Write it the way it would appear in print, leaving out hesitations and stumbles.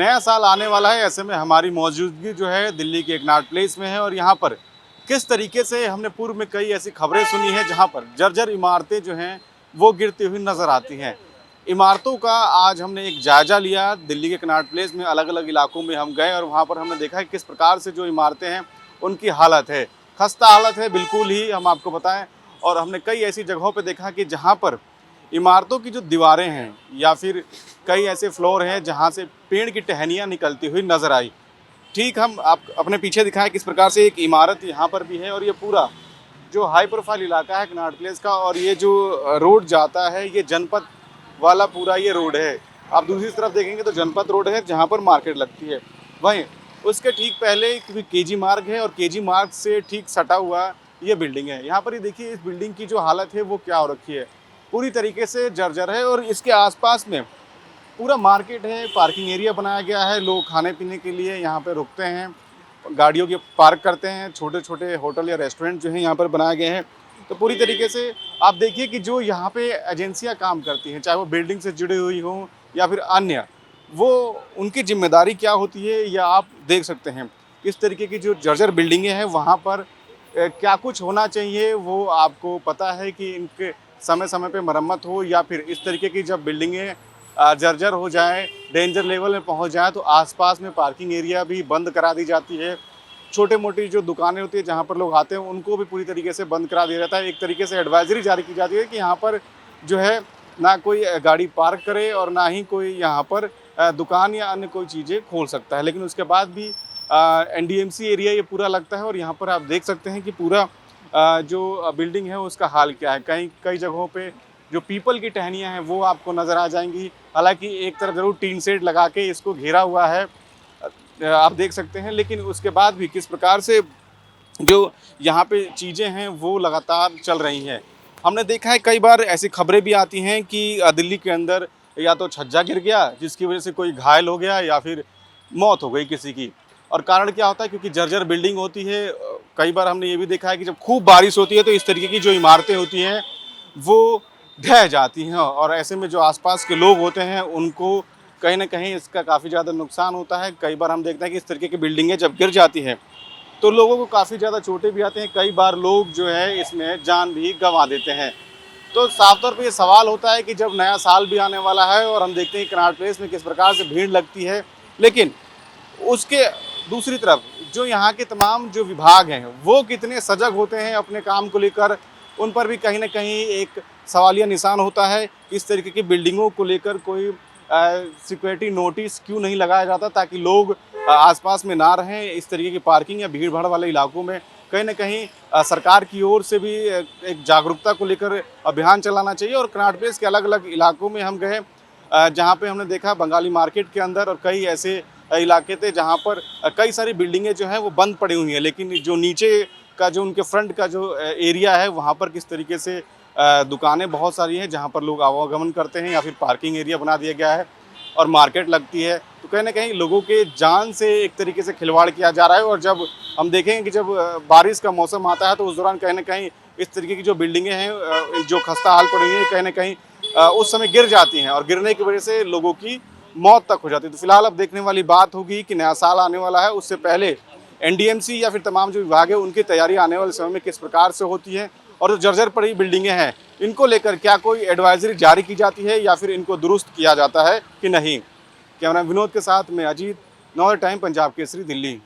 नया साल आने वाला है, ऐसे में हमारी मौजूदगी जो है दिल्ली के एक कनॉट प्लेस में है और यहाँ पर किस तरीके से हमने पूर्व में कई ऐसी खबरें सुनी हैं जहाँ पर जर्जर इमारतें जो हैं वो गिरती हुई नज़र आती हैं। इमारतों का आज हमने एक जायज़ा लिया। दिल्ली के कनॉट प्लेस में अलग अलग इलाकों में हम गए और वहाँ पर हमने देखा है किस प्रकार से जो इमारतें हैं उनकी हालत है, खस्ता हालत है बिल्कुल ही, हम आपको बताएं। और हमने कई ऐसी जगहों पर देखा कि जहाँ पर इमारतों की जो दीवारें हैं या फिर कई ऐसे फ्लोर हैं जहाँ से पेड़ की टहनियाँ निकलती हुई नज़र आई। ठीक हम आप अपने पीछे दिखाएं किस प्रकार से एक इमारत यहाँ पर भी है और ये पूरा जो हाई प्रोफाइल इलाका है कनॉट प्लेस का, और ये जो रोड जाता है ये जनपद वाला पूरा ये रोड है। आप दूसरी तरफ देखेंगे तो जनपद रोड है जहाँ पर मार्केट लगती है। वहीं उसके ठीक पहले केजी मार्ग है और केजी मार्ग से ठीक सटा हुआ ये बिल्डिंग है। यहाँ पर ये देखिए इस बिल्डिंग की जो हालत है वो क्या हो रखी है, पूरी तरीके से जर्जर है। और इसके आसपास में पूरा मार्केट है, पार्किंग एरिया बनाया गया है, लोग खाने पीने के लिए यहाँ पे रुकते हैं, गाड़ियों के पार्क करते हैं, छोटे छोटे होटल या रेस्टोरेंट जो हैं यहाँ पर बनाए गए हैं। तो पूरी तरीके से आप देखिए कि जो यहाँ पे एजेंसियाँ काम करती हैं, चाहे वो बिल्डिंग से जुड़ी हुई हों या फिर अन्य, वो उनकी जिम्मेदारी क्या होती है या आप देख सकते हैं इस तरीके की जो जर्जर बिल्डिंगें हैं वहाँ पर क्या कुछ होना चाहिए वो आपको पता है कि इनके समय समय पे मरम्मत हो, या फिर इस तरीके की जब बिल्डिंगें जर्जर हो जाए, डेंजर लेवल में पहुंच जाए तो आसपास में पार्किंग एरिया भी बंद करा दी जाती है। छोटे मोटी जो दुकानें होती है जहां पर लोग आते हैं उनको भी पूरी तरीके से बंद करा दिया जाता है। एक तरीके से एडवाइजरी जारी की जाती है कि यहाँ पर जो है ना कोई गाड़ी पार्क करे और ना ही कोई यहाँ पर दुकान या अन्य कोई चीज़ें खोल सकता है। लेकिन उसके बाद भी NDMC एरिया ये पूरा लगता है और यहाँ पर आप देख सकते हैं कि पूरा जो बिल्डिंग है उसका हाल क्या है। कई जगहों पे जो पीपल की टहनियाँ हैं वो आपको नज़र आ जाएंगी। हालांकि एक तरफ ज़रूर टीन शेड लगा के इसको घेरा हुआ है, आप देख सकते हैं, लेकिन उसके बाद भी किस प्रकार से जो यहाँ पे चीज़ें हैं वो लगातार चल रही हैं। हमने देखा है कई बार ऐसी खबरें भी आती हैं कि दिल्ली के अंदर या तो छज्जा गिर गया जिसकी वजह से कोई घायल हो गया या फिर मौत हो गई किसी की। और कारण क्या होता है, क्योंकि जर्जर बिल्डिंग होती है। कई बार हमने ये भी देखा है कि जब खूब बारिश होती है तो इस तरीके की जो इमारतें होती हैं वो ढह जाती हैं और ऐसे में जो आसपास के लोग होते हैं उनको कहीं ना कहीं इसका काफ़ी ज़्यादा नुकसान होता है। कई बार हम देखते हैं कि इस तरीके की बिल्डिंगें जब गिर जाती हैं तो लोगों को काफ़ी ज़्यादा चोटें भी आती हैं। कई बार लोग जो है इसमें जान भी गंवा देते हैं। तो साफ तौर पे ये सवाल होता है कि जब नया साल भी आने वाला है और हम देखते हैं कि कनॉट प्लेस में किस प्रकार से भीड़ लगती है, लेकिन उसके दूसरी तरफ जो यहाँ के तमाम जो विभाग हैं वो कितने सजग होते हैं अपने काम को लेकर, उन पर भी कहीं ना कहीं एक सवालिया निशान होता है। इस तरीके की बिल्डिंगों को लेकर कोई सिक्योरिटी नोटिस क्यों नहीं लगाया जाता ताकि लोग आसपास में ना रहें। इस तरीके की पार्किंग या भीड़ भाड़ वाले इलाकों में कहीं ना कहीं सरकार की ओर से भी एक जागरूकता को लेकर अभियान चलाना चाहिए। और कनॉट प्लेस के अलग अलग इलाकों में हम गए जहाँ पे हमने देखा बंगाली मार्केट के अंदर और कई ऐसे इलाके थे जहाँ पर कई सारी बिल्डिंगें जो हैं वो बंद पड़ी हुई हैं, लेकिन जो नीचे का जो उनके फ्रंट का जो एरिया है वहाँ पर किस तरीके से दुकानें बहुत सारी हैं जहाँ पर लोग आवागमन करते हैं या फिर पार्किंग एरिया बना दिया गया है और मार्केट लगती है। तो कहीं ना कहीं लोगों के जान से एक तरीके से खिलवाड़ किया जा रहा है। और जब हम देखेंगे कि जब बारिश का मौसम आता है तो उस दौरान कहीं ना कहीं इस तरीके की जो बिल्डिंगें हैं जो खस्ता हाल पड़ी हुई है कहीं ना कहीं उस समय गिर जाती हैं और गिरने की वजह से लोगों की मौत तक हो जाती है। तो फिलहाल अब देखने वाली बात होगी कि नया साल आने वाला है, उससे पहले NDMC या फिर तमाम जो विभाग है उनकी तैयारी आने वाले समय में किस प्रकार से होती है और जो जर्जर पड़ी बिल्डिंगें हैं इनको लेकर क्या कोई एडवाइजरी जारी की जाती है या फिर इनको दुरुस्त किया जाता है कि नहीं। कैमरा विनोद के साथ मैं अजीत, नौ टाइम, पंजाब केसरी, दिल्ली।